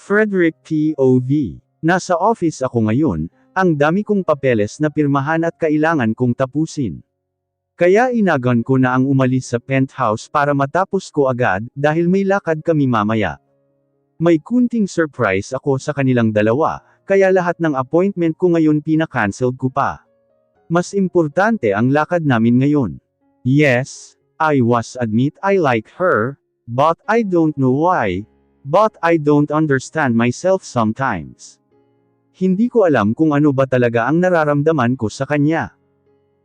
Frederick POV. Nasa office ako ngayon, ang dami kong papeles na pirmahan at kailangan kong tapusin. Kaya inagan ko na ang umalis sa penthouse para matapos ko agad, dahil may lakad kami mamaya. May kunting surprise ako sa kanilang dalawa, kaya lahat ng appointment ko ngayon pina-cancel ko pa. Mas importante ang lakad namin ngayon. Yes, I was admit I like her, but I don't know why. But I don't understand myself sometimes. Hindi ko alam kung ano ba talaga ang nararamdaman ko sa kanya.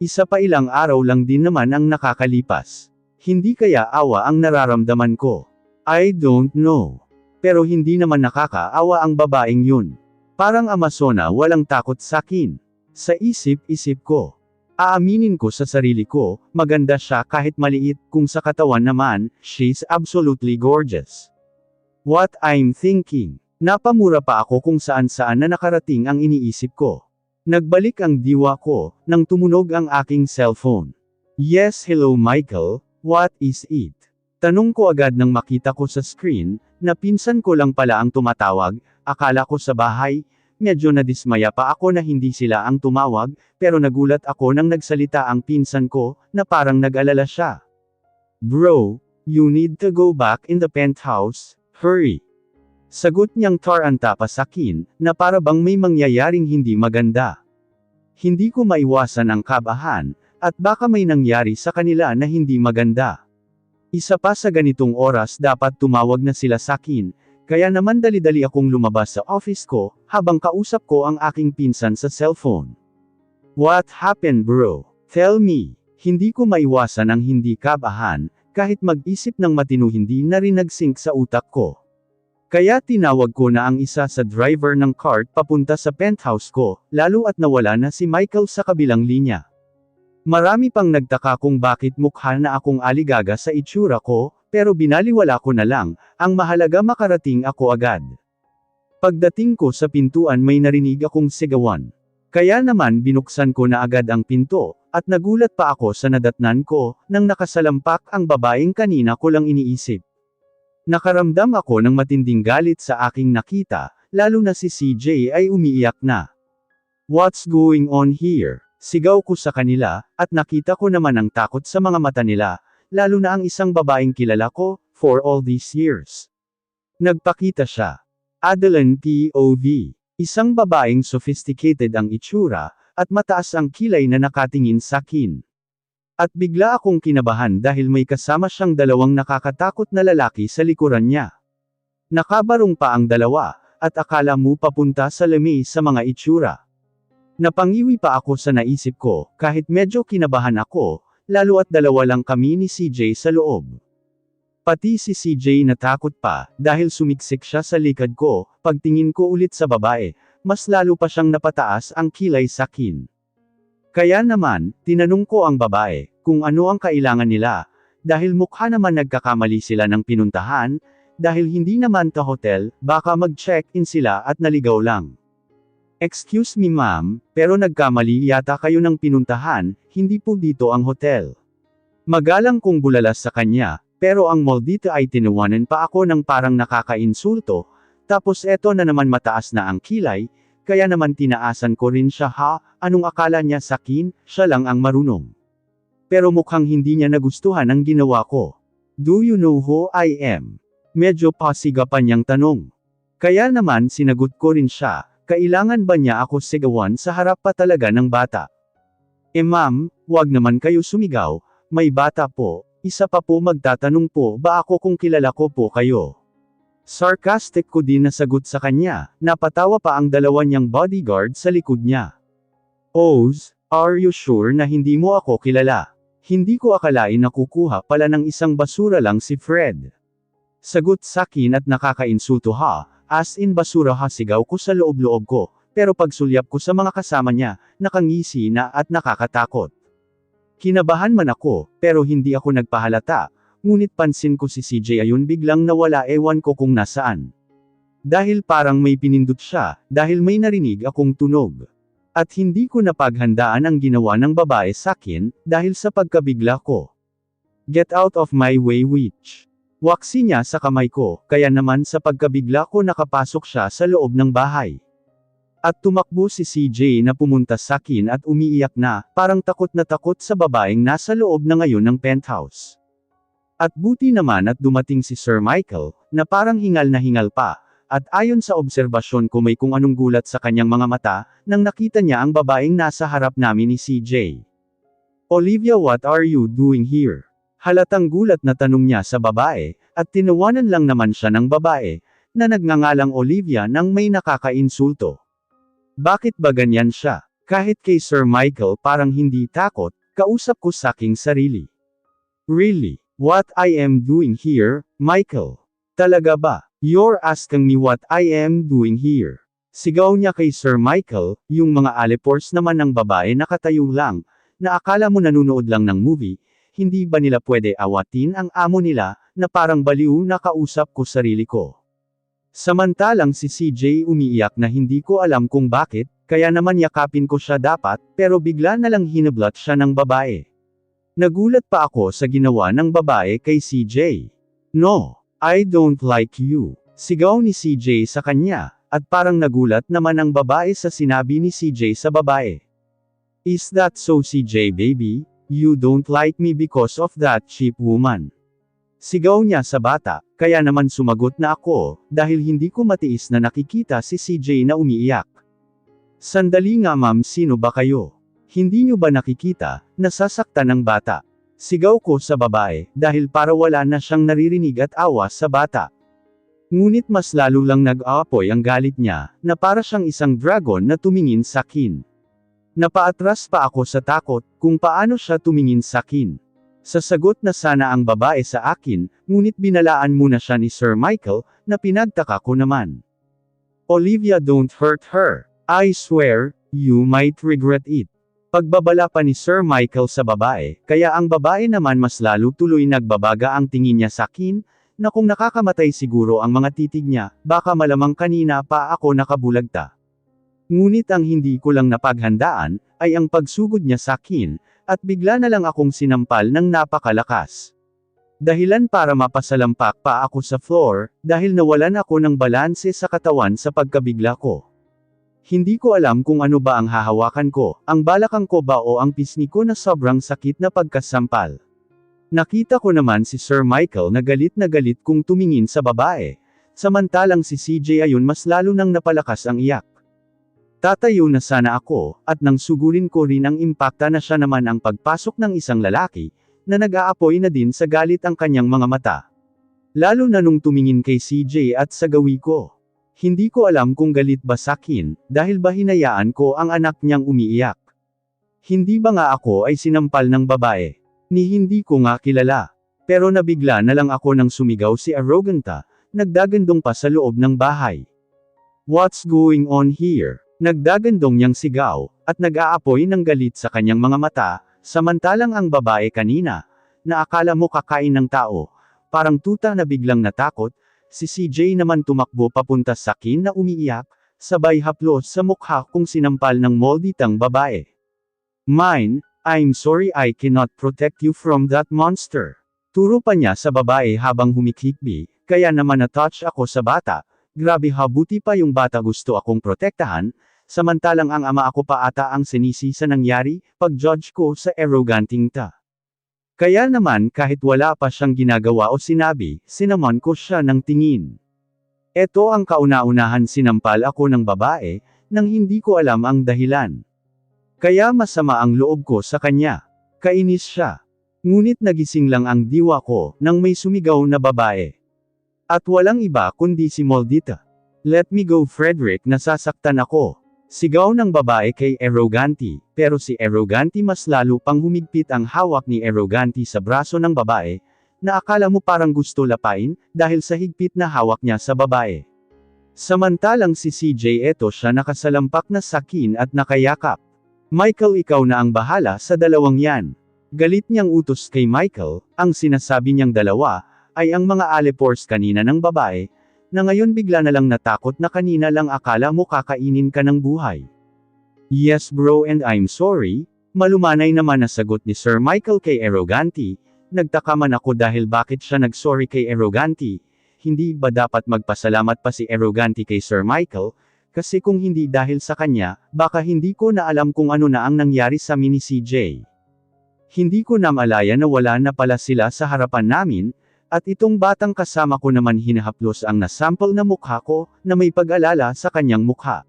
Isa pa ilang araw lang din naman ang nakakalipas. Hindi kaya awa ang nararamdaman ko. I don't know. Pero hindi naman nakakaawa ang babaeng yun. Parang Amazona walang takot sakin. Sa isip-isip ko. Aaminin ko sa sarili ko, maganda siya kahit maliit, kung sa katawan naman, she's absolutely gorgeous. What I'm thinking. Napamura pa ako kung saan-saan na nakarating ang iniisip ko. Nagbalik ang diwa ko, nang tumunog ang aking cellphone. Yes, hello Michael, what is it? Tanong ko agad nang makita ko sa screen, na pinsan ko lang pala ang tumatawag, akala ko sa bahay. Medyo nadismaya pa ako na hindi sila ang tumawag, pero nagulat ako nang nagsalita ang pinsan ko, na parang nag-alala siya. Bro, you need to go back in the penthouse, hurry. Sagot niyang taranta pa sakin, na para bang may mangyayaring hindi maganda. Hindi ko maiwasan ang kabahan, at baka may nangyari sa kanila na hindi maganda. Isa pa sa ganitong oras dapat tumawag na sila sakin, kaya naman dali-dali akong lumabas sa office ko, habang kausap ko ang aking pinsan sa cellphone. What happened bro? Tell me. Hindi ko maiwasan ang hindi kabahan, kahit mag-isip ng matino hindi na rin nag-sync sa utak ko. Kaya tinawag ko na ang isa sa driver ng cart papunta sa penthouse ko, lalo at nawala na si Michael sa kabilang linya. Marami pang nagtaka kung bakit mukha na akong aligaga sa itsura ko, pero binaliwala ko na lang, ang mahalaga makarating ako agad. Pagdating ko sa pintuan may narinig akong sigawan. Kaya naman binuksan ko na agad ang pinto, at nagulat pa ako sa nadatnan ko, nang nakasalampak ang babaeng kanina ko lang iniisip. Nakaramdam ako ng matinding galit sa aking nakita, lalo na si CJ ay umiiyak na. What's going on here? Sigaw ko sa kanila, at nakita ko naman ang takot sa mga mata nila, lalo na ang isang babaeng kilala ko, for all these years. Nagpakita siya. Adeline POV. Isang babaeng sophisticated ang itsura, at mataas ang kilay na nakatingin sakin. At bigla akong kinabahan dahil may kasama siyang dalawang nakakatakot na lalaki sa likuran niya. Nakabarong pa ang dalawa, at akala mo papunta sa lami sa mga itsura. Napangiwi pa ako sa naisip ko, kahit medyo kinabahan ako, lalo at dalawa lang kami ni CJ sa loob. Pati si CJ natakot pa, dahil sumiksik siya sa likod ko, pagtingin ko ulit sa babae, mas lalo pa siyang napataas ang kilay sakin. Kaya naman, tinanong ko ang babae, kung ano ang kailangan nila, dahil mukha naman nagkakamali sila ng pinuntahan, dahil hindi naman ta hotel, baka mag-check-in sila at naligaw lang. Excuse me ma'am, pero nagkamali yata kayo ng pinuntahan, hindi po dito ang hotel. Magalang kong bulalas sa kanya, pero ang mall dito ay tinawanan pa ako ng parang nakakainsulto, tapos eto na naman mataas na ang kilay, kaya naman tinaasan ko rin siya ha, anong akala niya sakin, siya lang ang marunong. Pero mukhang hindi niya nagustuhan ang ginawa ko. Do you know who I am? Medyo pasigapan niyang tanong. Kaya naman sinagot ko rin siya, kailangan ba niya ako sigawan sa harap pa talaga ng bata? Ma'am, wag naman kayo sumigaw, may bata po, isa pa po magtatanong po ba ako kung kilala ko po kayo? Sarcastic ko din na sagot sa kanya, napatawa pa ang dalawa niyang bodyguard sa likod niya. Oz, are you sure na hindi mo ako kilala? Hindi ko akalain na kukuha pala ng isang basura lang si Fred. Sagot sakin at nakakainsulto ha, as in basura ha sigaw ko sa loob-loob ko, pero pagsulyap ko sa mga kasama niya, nakangisi na at nakakatakot. Kinabahan man ako, pero hindi ako nagpahalata. Ngunit pansin ko si CJ ayun biglang nawala ewan ko kung nasaan. Dahil parang may pinindot siya, dahil may narinig akong tunog. At hindi ko napaghandaan ang ginawa ng babae sakin, dahil sa pagkabigla ko. Get out of my way witch. Waksi niya sa kamay ko, kaya naman sa pagkabigla ko nakapasok siya sa loob ng bahay. At tumakbo si CJ na pumunta sa akin at umiiyak na, parang takot na takot sa babaeng nasa loob na ngayon ng penthouse. At buti naman at dumating si Sir Michael, na parang hingal na hingal pa, at ayon sa obserbasyon ko may kung anong gulat sa kanyang mga mata, nang nakita niya ang babaeng nasa harap namin ni CJ. "Olivia, what are you doing here?" Halatang gulat na tanong niya sa babae, at tinawanan lang naman siya ng babae, na nagngangalang Olivia nang may nakakainsulto. Bakit ba ganyan siya? Kahit kay Sir Michael parang hindi takot, kausap ko sa aking sarili. Really? What I am doing here, Michael? Talaga ba? You're asking me what I am doing here. Sigaw niya kay Sir Michael, yung mga alipors naman ng babae nakatayo lang, na akala mo nanunood lang ng movie. Hindi ba nila pwede awatin ang amo nila, na parang baliw na kausap ko sarili ko. Samantalang si CJ umiiyak na hindi ko alam kung bakit, kaya naman yakapin ko siya dapat, pero bigla na lang hinablat siya ng babae. Nagulat pa ako sa ginawa ng babae kay CJ. "No, I don't like you," sigaw ni CJ sa kanya, at parang nagulat naman ang babae sa sinabi ni CJ sa babae. "Is that so, CJ baby? You don't like me because of that cheap woman?" Sigaw niya sa bata, kaya naman sumagot na ako, dahil hindi ko matiis na nakikita si CJ na umiiyak. "Sandali nga ma'am, sino ba kayo? Hindi niyo ba nakikita, nasasaktan ng bata?" Sigaw ko sa babae, dahil para wala na siyang naririnig at awa sa bata. Ngunit mas lalo lang nag-aapoy ang galit niya, na para siyang isang dragon na tumingin sa akin. Napaatras pa ako sa takot, kung paano siya tumingin sa akin. Sasagot na sana ang babae sa akin, ngunit binalaan muna siya ni Sir Michael, na pinagtaka ko naman. "Olivia, don't hurt her. I swear, you might regret it." Pagbabala pa ni Sir Michael sa babae, kaya ang babae naman mas lalo tuloy nagbabaga ang tingin niya sa akin, na kung nakakamatay siguro ang mga titig niya, baka malamang kanina pa ako nakabulagta. Ngunit ang hindi ko lang napaghandaan, ay ang pagsugod niya sa akin, at bigla na lang akong sinampal ng napakalakas. Dahilan para mapasalampak pa ako sa floor, dahil nawalan ako ng balanse sa katawan sa pagkabigla ko. Hindi ko alam kung ano ba ang hahawakan ko, ang balakang ko ba o ang pisngi ko na sobrang sakit na pagkasampal. Nakita ko naman si Sir Michael na galit kung tumingin sa babae, samantalang si CJ ayon mas lalo nang napalakas ang iyak. Tatayo na sana ako, at nang sugurin ko rin ang impakta na siya naman ang pagpasok ng isang lalaki, na nag-aapoy na din sa galit ang kanyang mga mata. Lalo na nung tumingin kay CJ at sa gawi ko. Hindi ko alam kung galit ba sa akin, dahil ba hinayaan ko ang anak niyang umiiyak. Hindi ba nga ako ay sinampal ng babae? Ni hindi ko nga kilala. Pero nabigla na lang ako nang sumigaw si Arroganta, nagdagandong pa sa loob ng bahay. "What's going on here?" Nagdagandong niyang sigaw, at nag-aapoy ng galit sa kanyang mga mata, samantalang ang babae kanina, na akala mo kakain ng tao, parang tuta na biglang natakot, si CJ naman tumakbo papunta sa akin na umiiyak, sabay haplos sa mukha kong sinampal ng molditang babae. "Mine, I'm sorry I cannot protect you from that monster." Turo pa niya sa babae habang humikikbi, kaya naman na-touch ako sa bata. Grabe ha, buti pa yung bata gusto akong protektahan, samantalang ang ama ako pa ata ang sinisi sa nangyari, pag-judge ko sa arroganting ta. Kaya naman kahit wala pa siyang ginagawa o sinabi, sinamon ko siya ng tingin. Eto ang kauna-unahan sinampal ako ng babae, nang hindi ko alam ang dahilan. Kaya masama ang loob ko sa kanya. Kainis siya. Ngunit nagising lang ang diwa ko, nang may sumigaw na babae. At walang iba kundi si Moldita. "Let me go, Frederick, nasasaktan ako." Sigaw ng babae kay Arroganti, pero si Arroganti mas lalo pang humigpit ang hawak ni Arroganti sa braso ng babae, na akala mo parang gusto lapain, dahil sa higpit na hawak niya sa babae. Samantalang si CJ eto siya nakasalampak na sakin at nakayakap. "Michael, ikaw na ang bahala sa dalawang yan." Galit niyang utos kay Michael, ang sinasabi niyang dalawa, ay ang mga alipors kanina ng babae, na ngayon bigla na lang natakot na kanina lang akala mo kakainin ka ng buhay. "Yes bro, and I'm sorry," malumanay naman na sagot ni Sir Michael kay Arroganti, Nagtaka man ako dahil bakit siya nagsorry kay Arroganti. Hindi ba dapat magpasalamat pa si Arroganti kay Sir Michael? Kasi kung hindi dahil sa kanya, baka hindi ko na alam kung ano na ang nangyari sa amin ni CJ. Hindi ko na malaya na wala na pala sila sa harapan namin, at itong batang kasama ko naman hinahaplos ang nasample na mukha ko, na may pag-alala sa kanyang mukha.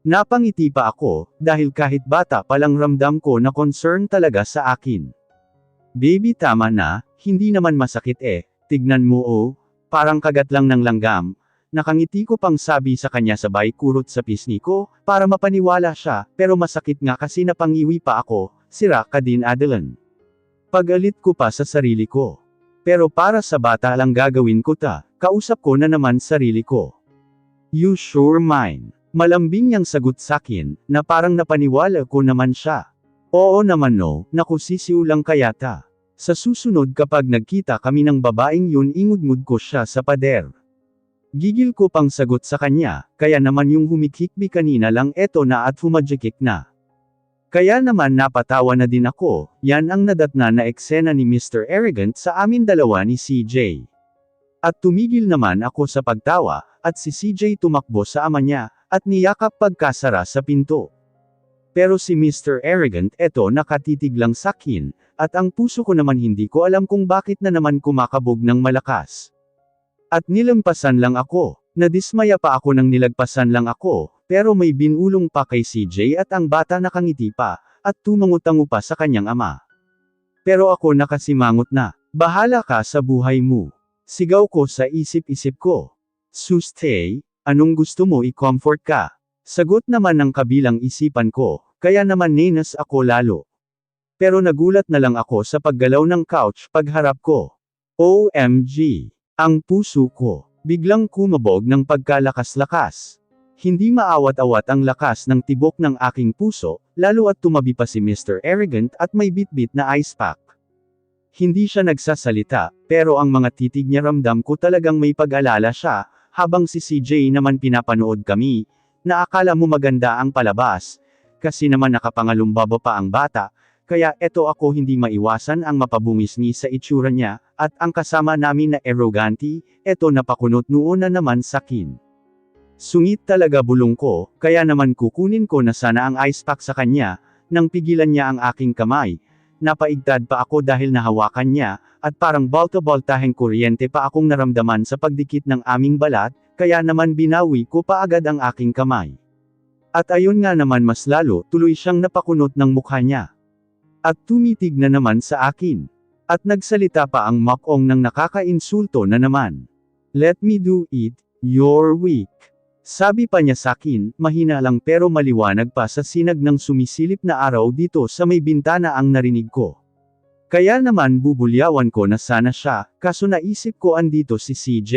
Napangiti pa ako, dahil kahit bata palang ramdam ko na concern talaga sa akin. Baby tama na, hindi naman masakit tignan mo parang kagat lang ng langgam. Nakangiti ko pang sabi sa kanya sabay kurot sa pisngi ko, para mapaniwala siya, pero masakit nga kasi napangiwi pa ako, sira ka din Adeline. Pagalit ko pa sa sarili ko. Pero para sa bata lang gagawin ko kausap ko na naman sarili ko. You sure mine? Malambing niyang sagot sakin, na parang napaniwala ko naman siya. Oo naman no, naku sisiw lang kayata. Sa susunod kapag nagkita kami ng babaeng yun ingudngud ko siya sa pader. Gigil ko pang sagot sa kanya, kaya naman yung humikikbi kanina lang eto na at humadjikik na. Kaya naman napatawa na din ako, yan ang nadatna na eksena ni Mr. Arrogant sa amin dalawa ni CJ. At tumigil naman ako sa pagtawa, at si CJ tumakbo sa ama niya, at niyakap pagkasara sa pinto. Pero si Mr. Arrogant eto nakatitig lang sakin, at ang puso ko naman hindi ko alam kung bakit na naman kumakabog ng malakas. At nilampasan lang ako, nadismaya pa ako nang nilagpasan lang ako, pero may binulong pa kay CJ at ang bata nakangiti pa, at tumangutango pa sa kanyang ama. Pero ako nakasimangot na, bahala ka sa buhay mo. Sigaw ko sa isip-isip ko. Sustay, anong gusto mo i-comfort ka? Sagot naman ng kabilang isipan ko, kaya naman nenas ako lalo. Pero nagulat na lang ako sa paggalaw ng couch pagharap ko. OMG! Ang puso ko, biglang kumabog ng pagkalakas-lakas. Hindi maawat-awat ang lakas ng tibok ng aking puso, lalo at tumabi pa si Mr. Arrogant at may bitbit na ice pack. Hindi siya nagsasalita, pero ang mga titig niya ramdam ko talagang may pag-alala siya, habang si CJ naman pinapanood kami, na akala mo maganda ang palabas, kasi naman nakapangalumbaba pa ang bata, kaya eto ako hindi maiwasan ang mapabungisngi sa itsura niya, at ang kasama namin na Arroganti, eto napakunot noon na naman sakin. Sungit talaga bulong ko, kaya naman kukunin ko na sana ang ice pack sa kanya, nang pigilan niya ang aking kamay. Napaigtad pa ako dahil nahawakan niya, at parang balta-baltaheng kuryente pa akong naramdaman sa pagdikit ng aming balat, kaya naman binawi ko pa agad ang aking kamay. At ayun nga naman mas lalo, tuloy siyang napakunot ng mukha niya. At tumitig na naman sa akin. At nagsalita pa ang makong ng nakakainsulto na naman. Let me do it, you're weak. Sabi pa niya sakin, mahina lang pero maliwanag pa sa sinag ng sumisilip na araw dito sa may bintana ang narinig ko. Kaya naman bubulyawan ko na sana siya, kaso naisip ko andito si CJ.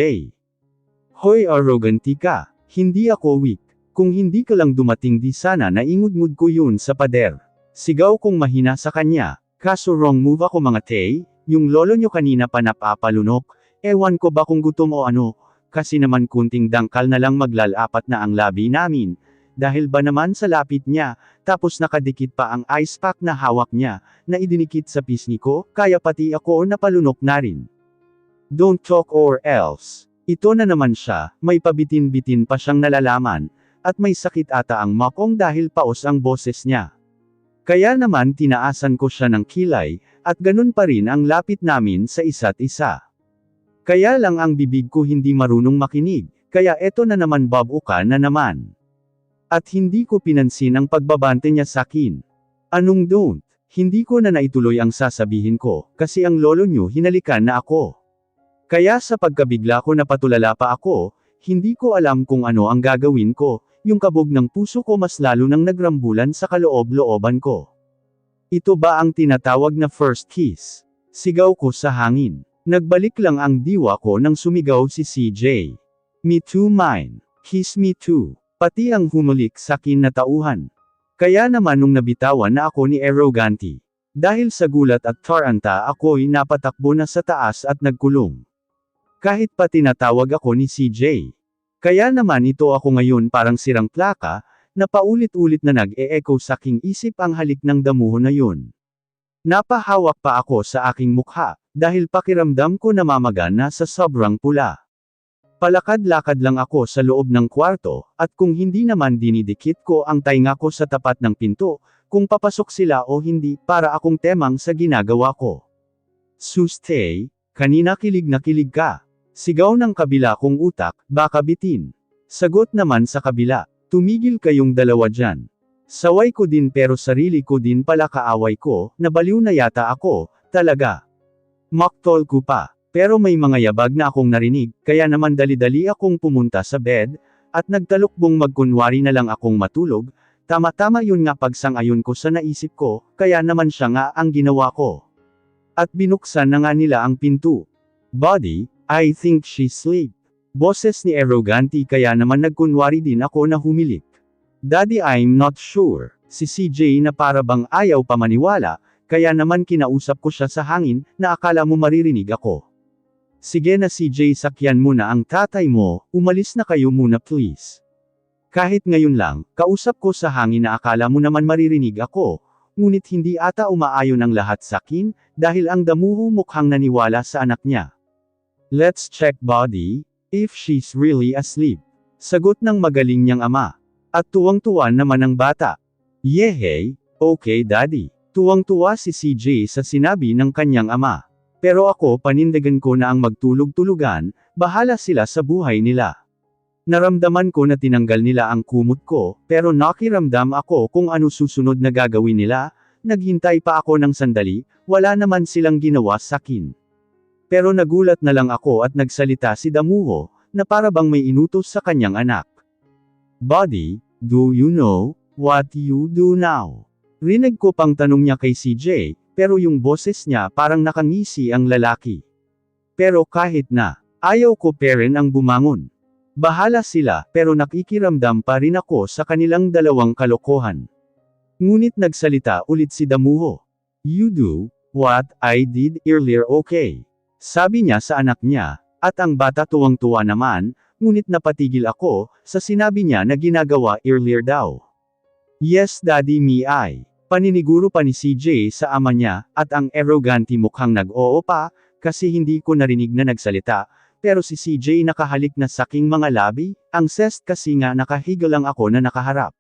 Hoy arroganti ka, hindi ako weak. Kung hindi ka lang dumating di sana naingudngud ko yun sa pader. Sigaw kong mahina sa kanya, kaso wrong move ako mga tay, yung lolo nyo kanina pa napapalunok, ewan ko ba kung gutom o ano. Kasi naman kunting dangkal na lang maglalapat na ang labi namin, dahil ba naman sa lapit niya, tapos nakadikit pa ang ice pack na hawak niya, na idinikit sa pisngi ko, kaya pati ako napalunok na rin. Don't talk or else. Ito na naman siya, may pabitin-bitin pa siyang nalalaman, at may sakit ata ang makong dahil paos ang boses niya. Kaya naman tinaasan ko siya ng kilay, at ganun pa rin ang lapit namin sa isa't isa. Kaya lang ang bibig ko hindi marunong makinig, kaya eto na naman babuka na naman. At hindi ko pinansin ang pagbabante niya sa akin. Anong don't? Hindi ko na naituloy ang sasabihin ko, kasi ang lolo niyo hinalikan na ako. Kaya sa pagkabigla ko napatulala pa ako, hindi ko alam kung ano ang gagawin ko, yung kabog ng puso ko mas lalo nang nagrambulan sa kaloob-looban ko. Ito ba ang tinatawag na first kiss? Sigaw ko sa hangin. Nagbalik lang ang diwa ko nang sumigaw si CJ. Me too mine. Kiss me too. Pati ang humulik sa akin na tauhan. Kaya naman nung nabitawan na ako ni Arroganti. Dahil sa gulat at taranta ako'y napatakbo na sa taas at nagkulong. Kahit pa tinatawag ako ni CJ. Kaya naman ito ako ngayon parang sirang plaka, na paulit-ulit na nag-e-echo sa aking isip ang halik ng damuho na yun. Napahawak pa ako sa aking mukha, dahil pakiramdam ko namamaga na sa sobrang pula. Palakad-lakad lang ako sa loob ng kwarto, at kung hindi naman dinidikit ko ang tainga ko sa tapat ng pinto, kung papasok sila o hindi, para akong temang sa ginagawa ko. Sustay, kanina kilig na kilig ka. Sigaw ng kabila kong utak, baka bitin. Sagot naman sa kabila, tumigil kayong dalawa dyan. Saway ko din pero sarili ko din pala kaaway ko, nabaliw na yata ako, talaga. Maktol ko pa. Pero may mga yabag na akong narinig, kaya naman dali-dali akong pumunta sa bed, at nagtalukbong magkunwari na lang akong matulog, tama-tama yun nga pagsang-ayon ko sa naisip ko, kaya naman siya nga ang ginawa ko. At binuksan na nga nila ang pinto. Buddy, I think she's asleep. Boses ni Arroganti kaya naman nagkunwari din ako na humilik. Daddy I'm not sure. Si CJ na para bang ayaw pa maniwala, kaya naman kinausap ko siya sa hangin, na akala mo maririnig ako. Sige na CJ sakyan mo na ang tatay mo, umalis na kayo muna please. Kahit ngayon lang, kausap ko sa hangin na akala mo naman maririnig ako, ngunit hindi ata umaayon ang lahat sa akin, dahil ang damuho mukhang naniwala sa anak niya. Let's check Buddy, if she's really asleep. Sagot ng magaling niyang ama. At tuwang-tuwa naman ang bata. Yehey, okay daddy. Tuwang-tuwa si CJ sa sinabi ng kanyang ama. Pero ako panindigan ko na ang magtulog-tulugan, bahala sila sa buhay nila. Naramdaman ko na tinanggal nila ang kumot ko, pero nakiramdam ako kung ano susunod na gagawin nila, naghintay pa ako ng sandali, wala naman silang ginawa sakin. Pero nagulat na lang ako at nagsalita si Damuho, na para bang may inutos sa kanyang anak. Buddy, do you know what you do now? Rinig ko pang tanong niya kay CJ, pero yung boses niya parang nakangisi ang lalaki. Pero kahit na, ayaw ko pa rin ang bumangon. Bahala sila, pero nakikiramdam pa rin ako sa kanilang dalawang kalokohan. Ngunit nagsalita ulit si Damuho. You do what I did earlier okay? Sabi niya sa anak niya, at ang bata tuwang-tuwa naman, ngunit napatigil ako, sa sinabi niya na ginagawa earlier daw. Yes daddy me I. Paniniguro pa ni CJ sa ama niya, at ang Arroganti mukhang nag-oo pa, kasi hindi ko narinig na nagsalita, pero si CJ nakahalik na saking mga labi, ang zest kasi nga nakahiga lang ako na nakaharap.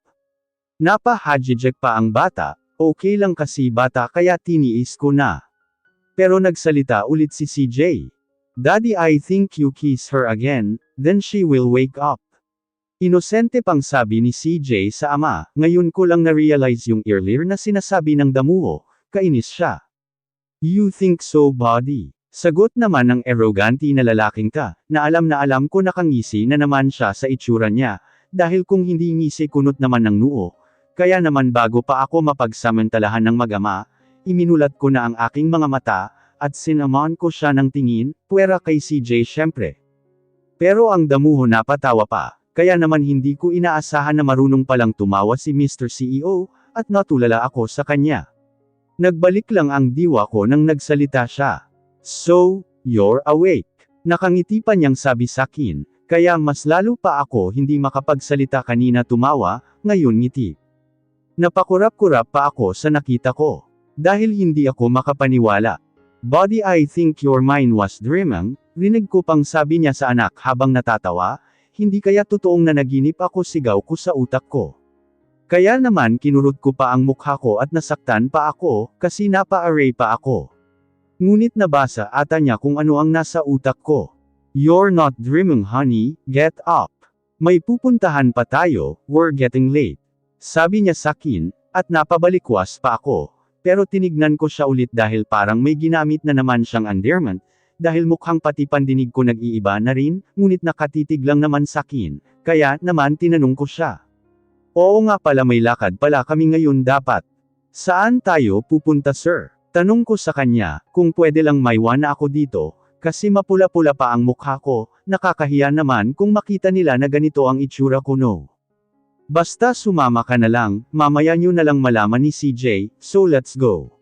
Napahajijek pa ang bata, okay lang kasi bata kaya tiniis ko na. Pero nagsalita ulit si CJ. Daddy I think you kiss her again, then she will wake up. Inosente pang sabi ni CJ sa ama, ngayon ko lang na-realize yung earlier na sinasabi ng Damuho, kainis siya. You think so buddy? Sagot naman ng Arroganti na lalaking ka, na alam ko nakangisi na naman siya sa itsura niya, dahil kung hindi ngisi kunot naman ng noo, kaya naman bago pa ako mapagsamantalahan ng mag-ama, iminulat ko na ang aking mga mata, at sinamaan ko siya ng tingin, puwera kay CJ syempre. Pero ang Damuho napatawa pa. Kaya naman hindi ko inaasahan na marunong palang tumawa si Mr. CEO, at natulala ako sa kanya. Nagbalik lang ang diwa ko nang nagsalita siya. So, you're awake. Nakangiti pa niyang sabi sakin, kaya mas lalo pa ako hindi makapagsalita kanina tumawa, ngayon ngiti. Napakurap-kurap pa ako sa nakita ko. Dahil hindi ako makapaniwala. Buddy I think your mind was dreaming, rinig ko pang sabi niya sa anak habang natatawa, hindi kaya totoong nanaginip ako sigaw ko sa utak ko. Kaya naman kinurot ko pa ang mukha ko at nasaktan pa ako, kasi napa-array pa ako. Ngunit nabasa ata niya kung ano ang nasa utak ko. You're not dreaming honey, get up. May pupuntahan pa tayo, we're getting late. Sabi niya sakin, at napabalikwas pa ako. Pero tinignan ko siya ulit dahil parang may ginamit na naman siyang endearment, dahil mukhang pati pandinig ko nag-iiba na rin, ngunit nakatitig lang naman sakin, kaya naman tinanong ko siya. Oo nga pala may lakad pala kami ngayon dapat. Saan tayo pupunta sir? Tanong ko sa kanya, kung pwede lang maiwan na ako dito, kasi mapula-pula pa ang mukha ko, nakakahiya naman kung makita nila na ganito ang itsura ko no. Basta sumama ka na lang, mamaya nyo na lang malaman ni CJ, so let's go.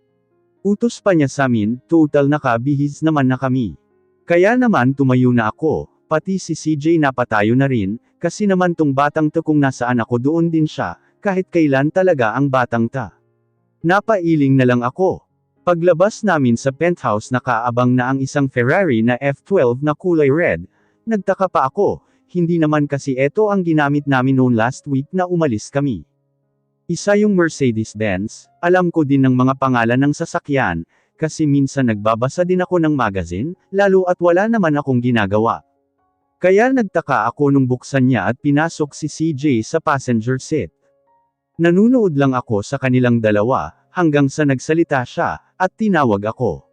Utos pa niya sa amin, total nakabihis naman na kami. Kaya naman tumayo na ako, pati si CJ napatayo na rin, kasi naman tong batang to kung nasaan ako doon din siya, kahit kailan talaga ang batang ta. Napailing na lang ako. Paglabas namin sa penthouse nakaabang na ang isang Ferrari na F12 na kulay red. Nagtaka pa ako, hindi naman kasi ito ang ginamit namin noon last week na umalis kami. Isa yung Mercedes-Benz, alam ko din ng mga pangalan ng sasakyan, kasi minsan nagbabasa din ako ng magazine, lalo at wala naman akong ginagawa. Kaya nagtaka ako nung buksan niya at pinasok si CJ sa passenger seat. Nanunood lang ako sa kanilang dalawa, hanggang sa nagsalita siya, at tinawag ako.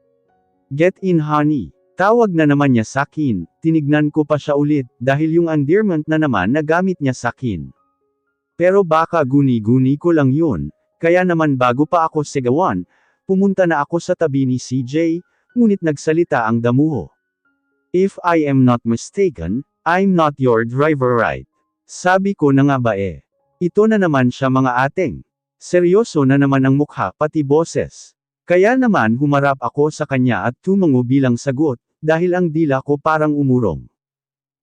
Get in honey. Tawag na naman niya sakin, tinignan ko pa siya ulit, dahil yung endearment na naman na gamit niya sakin. Pero baka guni-guni ko lang yun, kaya naman bago pa ako sigawan, pumunta na ako sa tabi ni CJ, ngunit nagsalita ang damuho. If I am not mistaken, I'm not your driver, right? Sabi ko na nga ba eh. Ito na naman siya mga ating. Seryoso na naman ang mukha pati boses. Kaya naman humarap ako sa kanya at tumango bilang sagot, dahil ang dila ko parang umurong.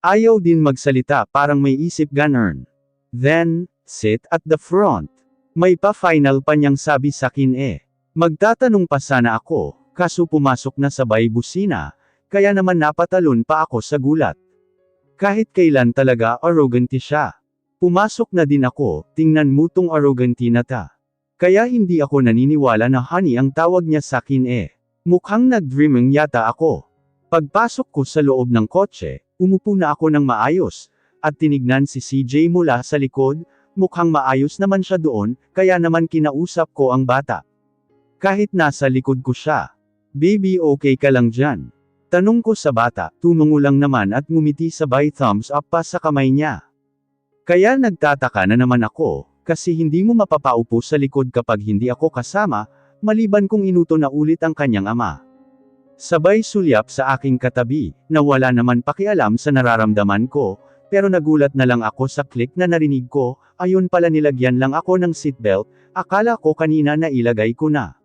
Ayaw din magsalita parang may isip ganern. Then, sit at the front. May pa-final pa niyang sabi sakin eh. Magtatanong pa sana ako, kaso pumasok na sabay busina, kaya naman napatalon pa ako sa gulat. Kahit kailan talaga arrogante siya. Pumasok na din ako, tingnan mo tong arrogante na ta. Kaya hindi ako naniniwala na honey ang tawag niya sakin eh. Mukhang nag-dreaming yata ako. Pagpasok ko sa loob ng kotse, umupo na ako ng maayos, at tinignan si CJ mula sa likod, mukhang maayos naman siya doon, kaya naman kinausap ko ang bata. Kahit nasa likod ko siya. Baby okay ka lang dyan? Tanong ko sa bata, tumango lang naman at ngumiti sabay thumbs up pa sa kamay niya. Kaya nagtataka na naman ako, kasi hindi mo mapapaupo sa likod kapag hindi ako kasama, maliban kung inuto na ulit ang kanyang ama. Sabay sulyap sa aking katabi, na wala naman pakialam sa nararamdaman ko, pero nagulat na lang ako sa click na narinig ko, ayun pala nilagyan lang ako ng seatbelt, akala ko kanina na ilagay ko na.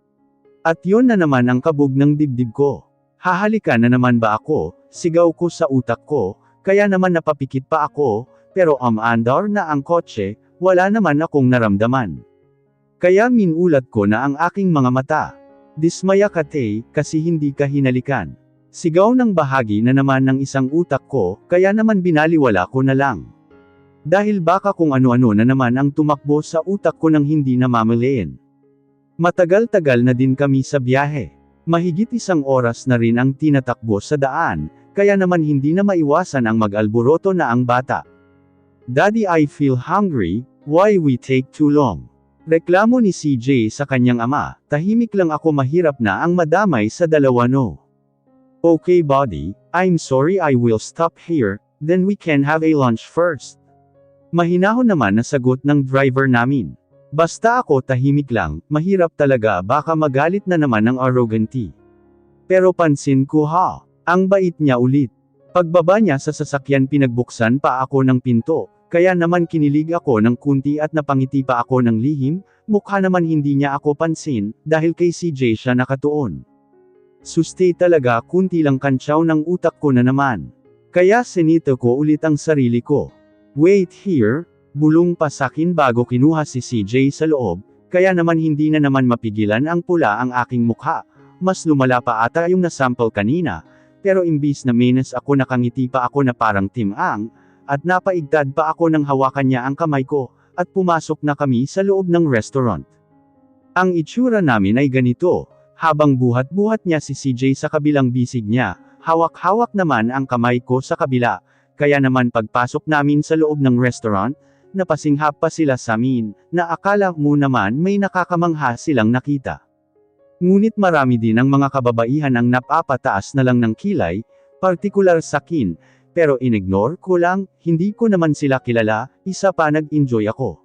At yun na naman ang kabog ng dibdib ko. Hahalikan na naman ba ako, sigaw ko sa utak ko, kaya naman napapikit pa ako, pero andar na ang kotse, wala naman akong naramdaman. Kaya minulat ko na ang aking mga mata. Dismaya ka kasi hindi ka hinalikan. Sigaw ng bahagi na naman ng isang utak ko, kaya naman binaliwala ko na lang. Dahil baka kung ano-ano na naman ang tumakbo sa utak ko nang hindi namamalayan. Matagal-tagal na din kami sa biyahe. Mahigit 1 oras na rin ang tinatakbo sa daan, kaya naman hindi na maiwasan ang mag-alboroto na ang bata. Daddy, I feel hungry, why we take too long? Reklamo ni CJ sa kanyang ama, tahimik lang ako mahirap na ang madamay sa dalawa no. Okay buddy, I'm sorry I will stop here, then we can have a lunch first. Mahinahon naman na sagot ng driver namin. Basta ako tahimik lang, mahirap talaga baka magalit na naman ng arrogante. Pero pansin ko ang bait niya ulit. Pagbaba niya sa sasakyan pinagbuksan pa ako ng pinto. Kaya naman kinilig ako ng kunti at napangiti pa ako ng lihim, mukha naman hindi niya ako pansin, dahil kay CJ siya nakatuon. Suste talaga kunti lang kantsaw ng utak ko na naman. Kaya sinito ko ulit ang sarili ko. Wait here, bulong pa sakin bago kinuha si CJ sa loob, kaya naman hindi na naman mapigilan ang pula ang aking mukha, mas lumala pa ata yung nasample kanina, pero imbis na menas ako nakangiti pa ako na parang timang, at napaigtad pa ako nang hawakan niya ang kamay ko, at pumasok na kami sa loob ng restaurant. Ang itsura namin ay ganito, habang buhat-buhat niya si CJ sa kabilang bisig niya, hawak-hawak naman ang kamay ko sa kabila, kaya naman pagpasok namin sa loob ng restaurant, napasinghap pa sila sa amin, na akala mo naman may nakakamangha silang nakita. Ngunit marami din ang mga kababaihan ang napapataas na lang ng kilay, partikular sa akin, pero inignore ko lang, hindi ko naman sila kilala, isa pa nag-enjoy ako.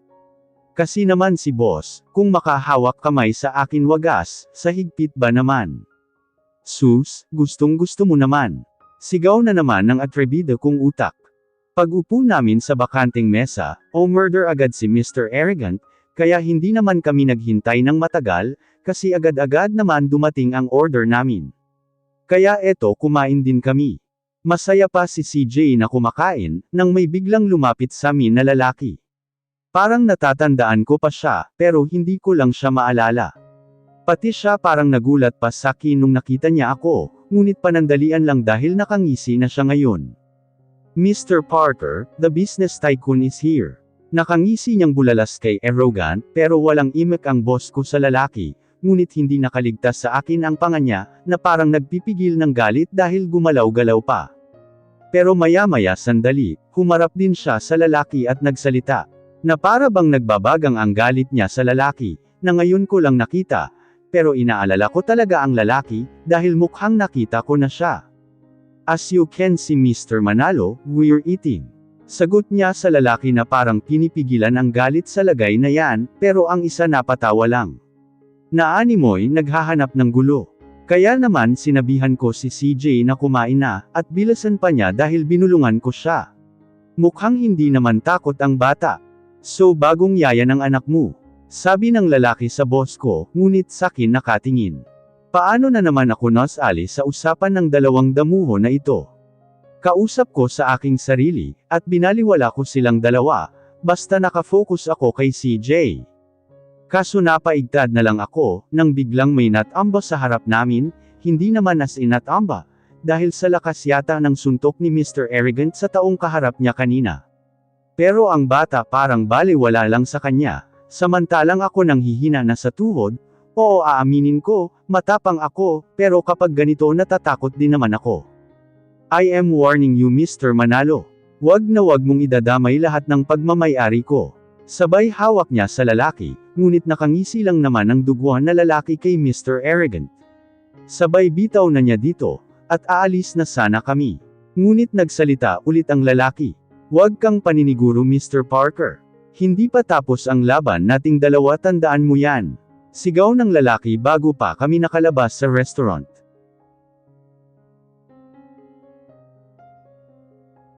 Kasi naman si boss, kung makahawak kamay sa akin wagas, sa higpit ba naman? Sus, gustong-gusto mo naman. Sigaw na naman ng atrebido kong utak. Pag-upo namin sa bakanteng mesa, murder agad si Mr. Arrogant, kaya hindi naman kami naghintay ng matagal, kasi agad-agad naman dumating ang order namin. Kaya eto kumain din kami. Masaya pa si CJ na kumakain, nang may biglang lumapit sa amin na lalaki. Parang natatandaan ko pa siya, pero hindi ko lang siya maalala. Pati siya parang nagulat pa sa akin nung nakita niya ako, ngunit panandalian lang dahil nakangisi na siya ngayon. Mr. Parker, the business tycoon is here. Nakangisi niyang bulalas kay arrogant, pero walang imek ang boss ko sa lalaki, ngunit hindi nakaligtas sa akin ang panga niya, na parang nagpipigil ng galit dahil gumalaw-galaw pa. Pero maya-maya sandali, humarap din siya sa lalaki at nagsalita, na para bang nagbabagang ang galit niya sa lalaki, na ngayon ko lang nakita, pero inaalala ko talaga ang lalaki, dahil mukhang nakita ko na siya. As you can see Mr. Manalo, we're eating. Sagot niya sa lalaki na parang pinipigilan ang galit sa lagay na yan, pero ang isa napatawa lang. Naanimoy naghahanap ng gulo. Kaya naman sinabihan ko si CJ na kumain na, at bilasan pa niya dahil binulungan ko siya. Mukhang hindi naman takot ang bata. So bagong yaya ng anak mo. Sabi ng lalaki sa boss ko, ngunit sakin nakatingin. Paano na naman ako nasali sa usapan ng dalawang damuho na ito? Kausap ko sa aking sarili, at binaliwala ko silang dalawa, basta nakafocus ako kay CJ. Kaso napaigtad na lang ako, nang biglang may natamba sa harap namin, hindi naman as in natamba, dahil sa lakas yata ng suntok ni Mr. Arrogant sa taong kaharap niya kanina. Pero ang bata parang baliwala lang sa kanya, samantalang ako nang hihina na sa tuhod. Oo, aaminin ko, matapang ako, pero kapag ganito natatakot din naman ako. I am warning you Mr. Manalo. Wag na wag mong idadamay lahat ng pagmamayari ko. Sabay hawak niya sa lalaki, ngunit nakangisi lang naman ang duguan na lalaki kay Mr. Arrogant. Sabay bitaw na niya dito, at aalis na sana kami. Ngunit nagsalita ulit ang lalaki. Wag kang paniniguro Mr. Parker. Hindi pa tapos ang laban nating dalawa, tandaan mo yan. Sigaw ng lalaki bago pa kami nakalabas sa restaurant.